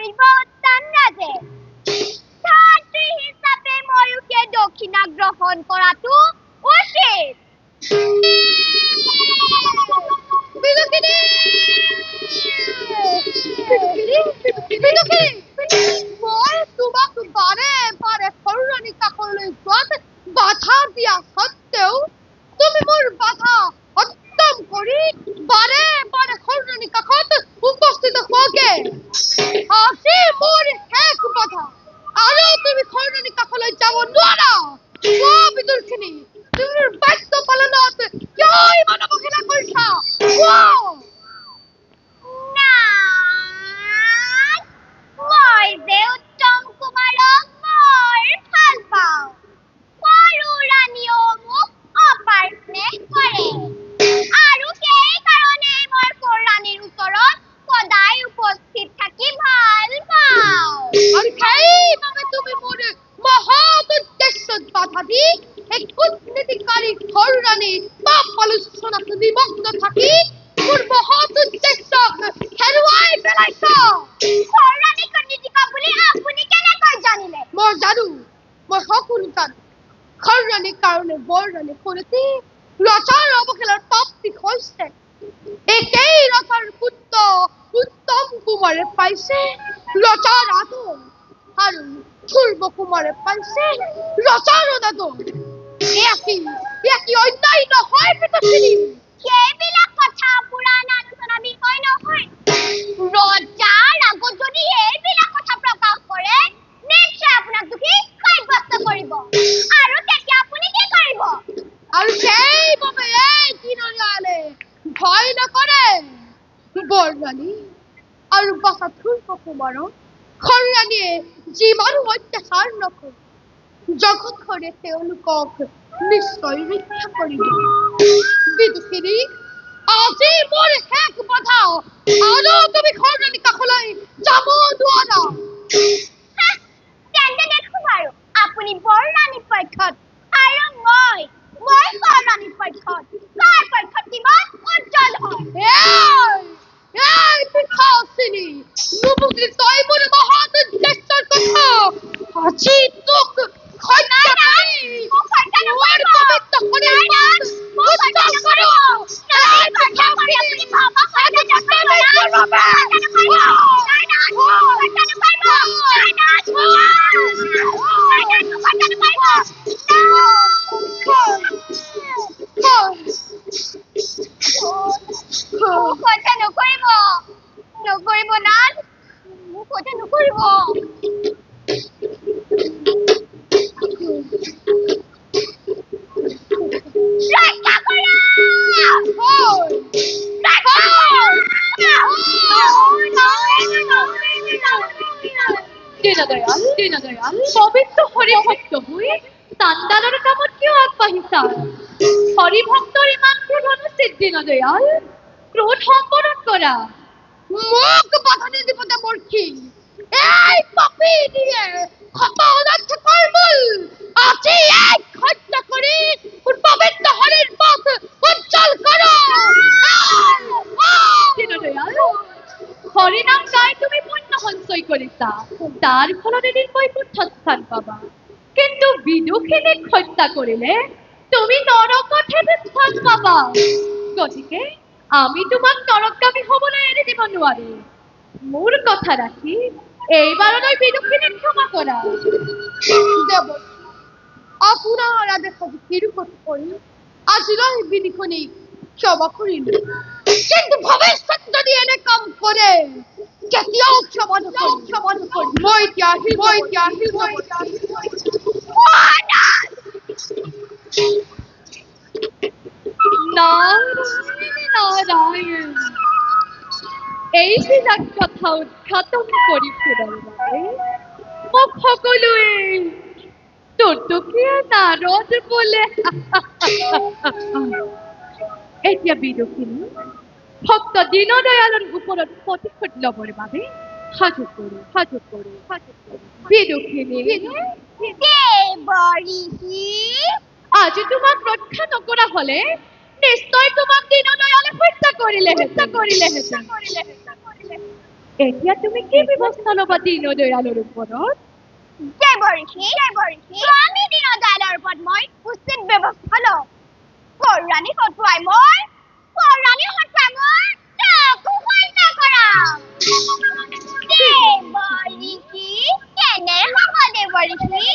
কৰিব উত্তান ৰাজে ছাত্ৰী হিচাপে ময়ো সেই দক্ষিণা গ্ৰহণ কৰাটো উচিত মই তোমাক বাৰে বাৰে সৰুৰাণী কাষলৈ যোৱাত বাধা দিয়া সত্ত্বেও তুমি মোৰ বাধা খতম কৰি বাৰে বাৰে সৰুৰাণী কাষত উপস্থিত হোৱাগে আজি মোৰ শেষ বাধা আৰু তুমি সৰুৰাণী কাষলৈ যাব নোৱাৰা বিদুৰখিনি তুমি বাধ্য পালনত কিয় ইমান অৱহেলা কৰিছা মই যে উত্তম কুমাৰক বৰ ভাল পাওঁ সৰুৰাণীয়েও মোক অপাৰ স্নেহ কৰে আৰু সেইকাৰণে মই সৰুৰাণীৰ ওচৰত সদায় উপস্থিত থাকি ভাল পাওঁ আৰু সেইবাবে তুমি মোৰ মহৎ উদ্দেশ্যত বাধা দি এই কূটনীতিকাৰী সৰুৰাণী পাপ আলোচনাত নিমগ্ন থাকি মোৰ মহৎ উদ্দেশ্যক হেৰুৱাই পেলাইছা সৰুৰাণী কূটনীতিকা বুলি আপুনি কেনেকৈ জানিলে মই জানো মই সকলো জানো সৰুৰাণীৰ কাৰণে বৰৰাণী সৰুতে ৰজাৰ অৱহেলাৰ প্ৰাপ্তি হৈছে একেই ৰজাৰ পুত্ৰ উত্তম কুমাৰে পাইছে ৰজাৰ আদৰ আৰু ধ্ৰুৱ কুমাৰে পাইছে ৰজাৰ অনাদৰ এয়া কি অন্যায় নহয় পিতাশ্ৰী সেইবিলাক কথা পুৰাণ আলোচনা বিষয় নহয় ৰজাৰ আগত যদি এইবিলাক কথা প্ৰকাশ কৰে নিশ্চয় আপোনাক দুখী সাব্যস্ত কৰিব আৰু তেতিয়া আপুনি কি কৰিব আৰু সেইবাবে এই দিনলে ভয় নকৰে বৰৰাণী আৰু বাছা ধ্ৰুৱ কুমাৰক সৰুৰাণীয়ে যিমান অত্যাচাৰ নকৰে জগতখনে তেওঁলোকক নিশ্চয় ৰক্ষা কৰিব বিদুষিনী আজি মোৰ শেষ বাধা আৰু তুমি সৰুৰাণী কাষলৈ যাব নোৱাৰা তেন্তে দেখোঁ বাৰু আপুনি বৰৰাণীৰ পক্ষত আৰু মই সৰুৰাণীৰ পক্ষত কাৰ পক্ষত কিমান উজ্জ্বল হয় এই পিঠাচিনী নুবুজি তই মোৰ মহৎ উদ্দেশ্যৰ কথা আজি তোক নকৰিব নাথ মোক কথা নকৰিব দীনদয়াল পবিত্ৰ হৰিভক্ত হৈ চাণ্ডালৰ কামত কিয় আগবাঢ়িছা হৰিভক্তৰ ইমান ক্ৰোধ অনুচিত দীনদয়াল ক্ৰোধ সম্বৰণ কৰা মোক বাধা নিদিবতে মূৰ্খী এই পাপীনিয়ে খতনাথকৰ মূল আজি এক হত্যা কৰি মোৰ পবিত্ৰ হৰিৰ পথ উজ্জ্বল কৰ দীনদয়াল হৰিনাম গাই তুমি পুণ্য সঞ্চয় কৰিছা তাৰ ফলত এদিন বৈকুণ্ঠত স্থান পাবা কিন্তু বিদুষিনীক হত্যা কৰিলে তুমি নৰকতহে স্থান পাবা গতিকে আমি তোমাক নৰকগামী হ'বলৈ এৰি দিব নোৱাৰো মোৰ কথা ৰাখি এইবাৰলৈ বিদুষিনীক ক্ষমা কৰা দেৱতী আপোনাৰ আদেশত তিৰুপত কৰি আজিলৈ বিদুষিনীক ক্ষমা কৰিলো কিন্তু ভৱিষ্যত যদি এনে কাম কৰে কেতিয়াও ক্ষমা নকৰিম মই এতিয়া নাৰায়ণ এইবিলাক কথা উৎঘাটন কৰি ফুৰাৰ বাবে মোক সকলোৱে টুকটুকীয়া নাৰদ বোলে এতিয়া বিদুষিনী ভক্ত দীনদয়ালৰ ওপৰত প্ৰতিশোধ ল'বৰ বাবে সাজু কৰো বিদুষিনী আজি তোমাক ৰক্ষা নকৰা হলে নিশ্চয় তোমাক দীনদয়ালে হত্যা কৰিলেহেঁতেন এতিয়া তুমি কি ব্যৱস্থা ল'বা দীনদয়ালৰ ওপৰত? দেৱৰ্ষি স্বামী দীনদয়ালৰ ওপৰত মই উচিত ব্যৱস্থা ল'ম। পৌৰাণী হতুৱাই মই তাকো হত্যা কৰাম। দেৱৰ্ষি কেনে হ'ব দেৱৰ্ষি?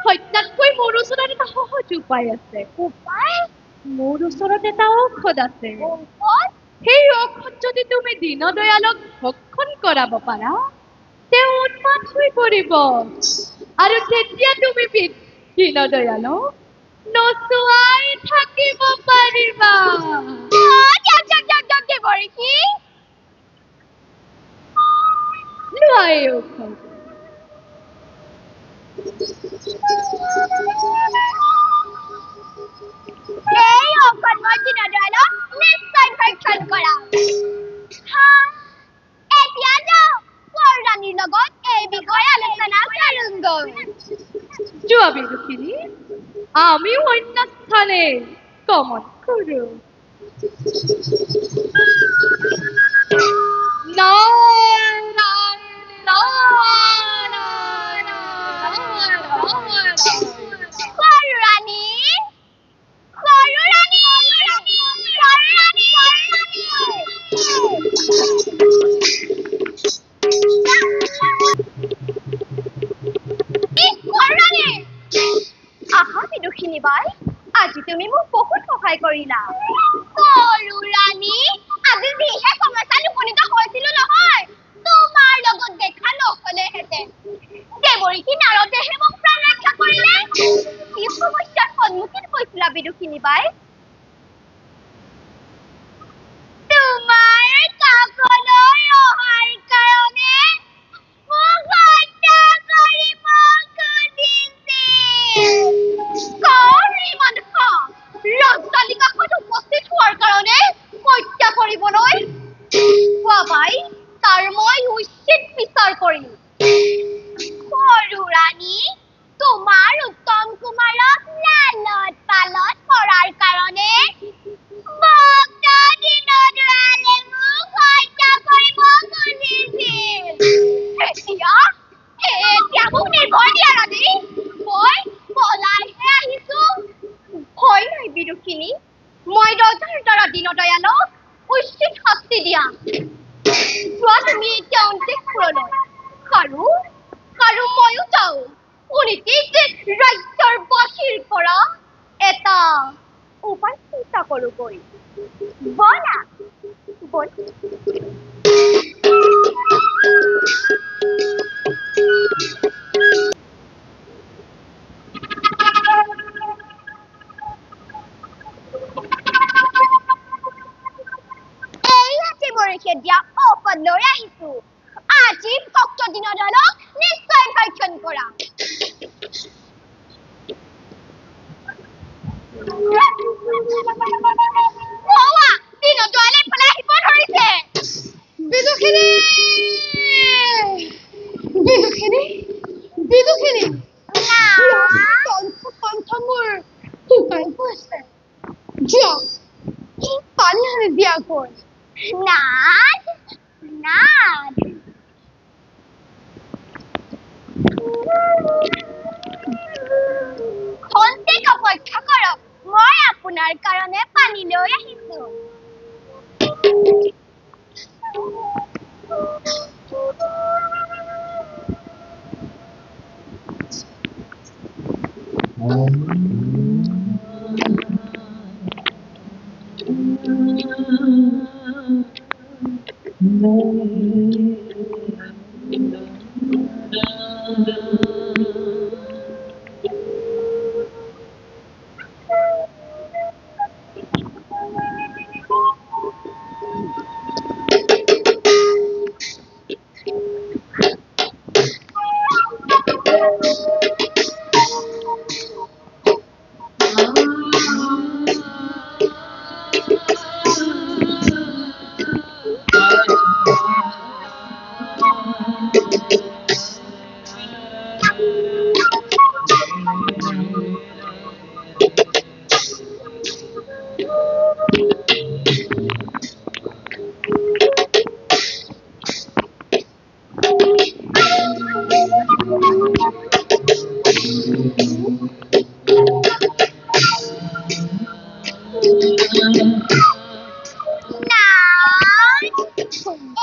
হত্যাতকৈ মোৰ ওচৰত এটা সহজ উপায় আছে। উপায়? মোৰ ওচৰত এটা ঔষধ আছে। ঔষধ? সেই ঔষধ যদি তুমি দীনদয়ালক ভক্ষণ কৰাব পাৰা, তেওঁ উন্মাদ হৈ পৰিব আৰু তেতিয়া তুমি দীনদয়ালক নচুৱাই থাকিব পাৰিবা। দেৱৰ্ষি লোৱা এই ঔষধ। এই ঔষধ মই দীনদয়ালক নিশ্চয় ভক্ষণ কৰাম। এতিয়া যাওঁ পৌৰাণীৰ লগত এই বিষয়ে আলোচনা কৰোঁগৈ। যোৱা বিদুষিনী, আমিও অন্য স্থানে গমন কৰোঁ। বিদুষিনী বাই, আজি তুমি মোক বহুত সহায় কৰিলা। সৰু ৰাণী, আজি যিহে সমস্যাত উপনীত হৈছিলো নহয়, তোমাৰ লগত দেখা নহলেহেঁতেন। দেৱৰ্ষি নাৰদেহে মোক প্ৰাণ ৰক্ষা কৰিলে। কি সমস্যাৰ সন্মুখীন হৈছিলা বিদুষিনী বাই? তোমাৰ কাষলৈ অহাৰ কাৰণে মোক হত্যা কৰিব খুজিছিল। ৰজধানী কাষত উপস্থিত হোৱাৰ কাৰণে হত্যা কৰিবলৈ বাবাই তাৰ মই উচিত বিচাৰ কৰিম। সৰু ৰাণী, তোমাৰ উত্তম কুমাৰক লালত পালত কৰাৰ কাৰণে দীনদয়ালে মোক হত্যা কৰিব খুজিছিল। এতিয়া মোক নিৰ্ভয় দিয়া ৰাণী, মই পলাইহে আহিছো। ভয় নাই বিদুষিনী, মই ৰজাৰ দ্বাৰা দীনদয়ালক উচিত শাস্তি দিয়া। যোৱা তুমি এতিয়া অন্তেপুৰলৈ, আৰু ময়ো যাওঁ ৰাজ্যৰ বাসীৰ পৰা এটা উপায় চিন্তা কৰোগৈ। ব'লা। দিয়া ঔষধ লৈ আহিছো। আজি ভক্ত দীনদয়ালক নিশ্চয় ভক্ষণ কৰা। দীনদয়ালে এইফালে আহিব ধৰিছে। বিদুষিনী! কণ্ঠ মোৰ শুকাই গৈছে। যোৱা, পানী আনি দিয়াগৈ। নাদ। খন্তেক অপেক্ষা কৰক, মই আপোনাৰ কাৰণে পানী লৈ আহিছো।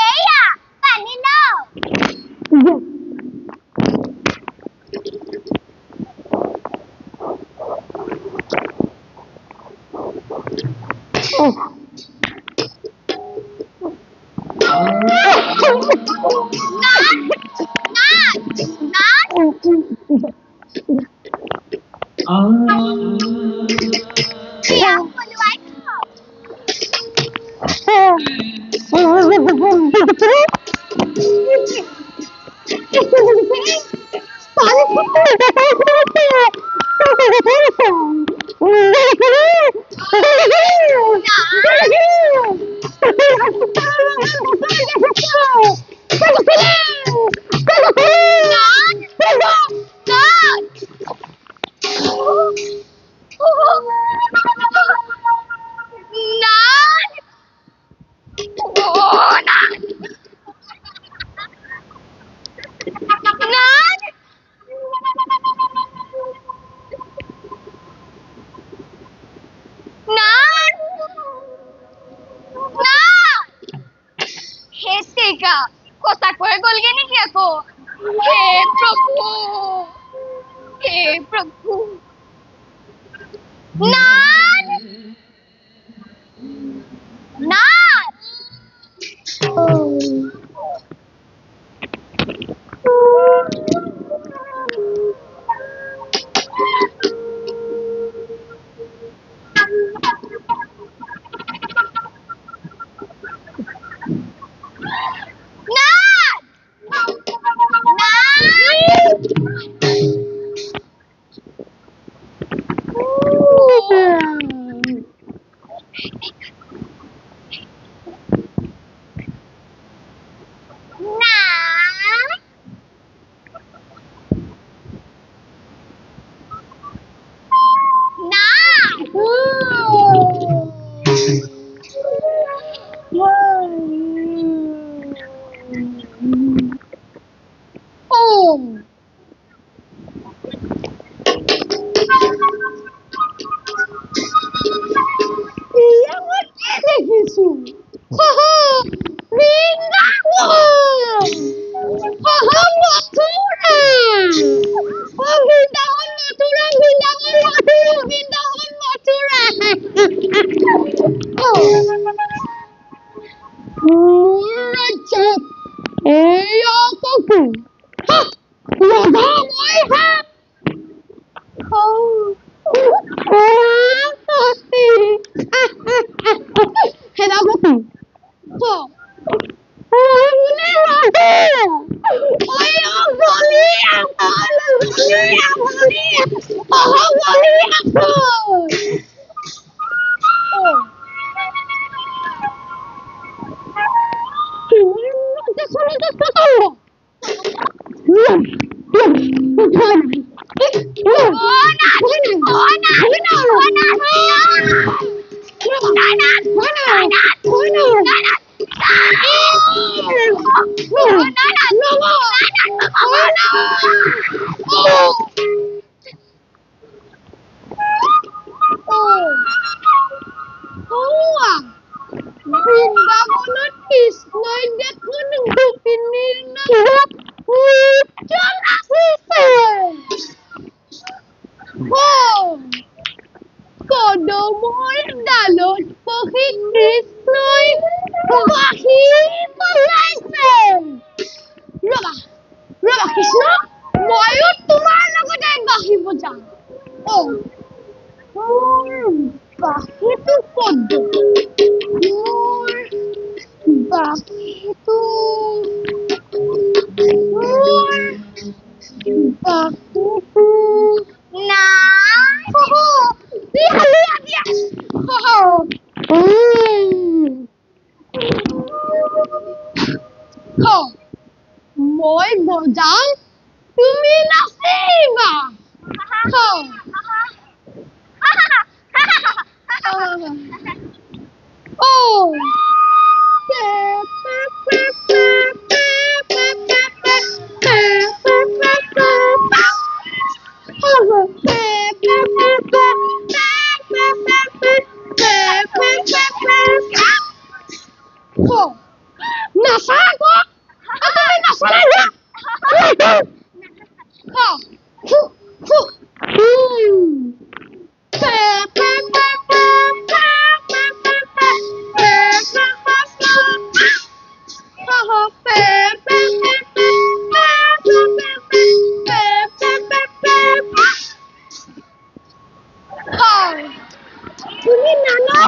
এয়া পানী লও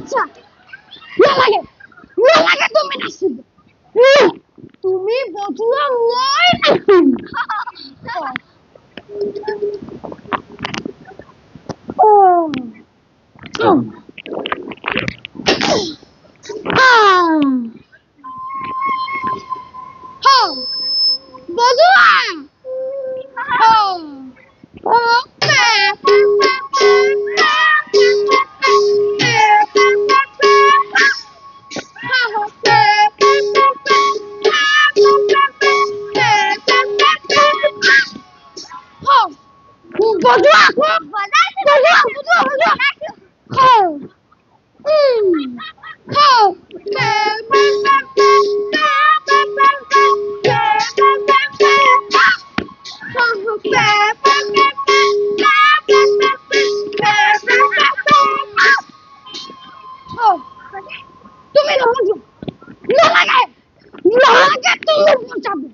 আচ্ছা নালাগে নালাগে তুমি নাচিব তুমি বজোৱা মই নাচিম বজোৱা তুমি নবজো নালাগে নালাগে তুমি বজাবে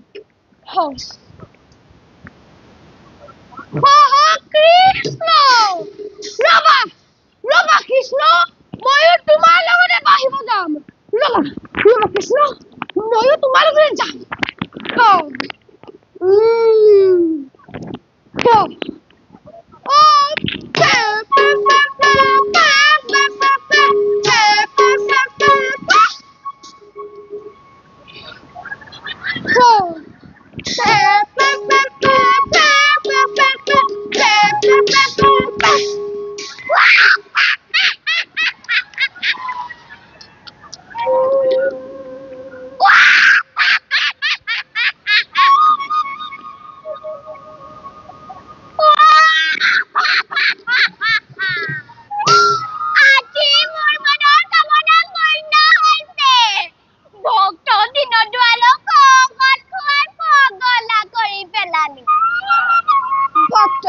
কৃষ্ণ ৰবা ৰবা কৃষ্ণ ময়ো তোমাৰ লগতে বাঢ়িব যাম ৰবা ৰবা কৃষ্ণ ময়ো তোমাৰ লগতে যাম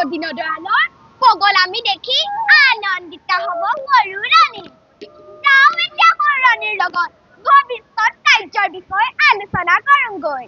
দিনৰ দয়ালৰ পগলামি দেখি আনন্দিত হ'ব গৰুৰাণী যাওঁ এতিয়া গৰুৰাণীৰ লগত ভৱিষ্যত কাৰ্যৰ বিষয়ে আলোচনা কৰোঁগৈ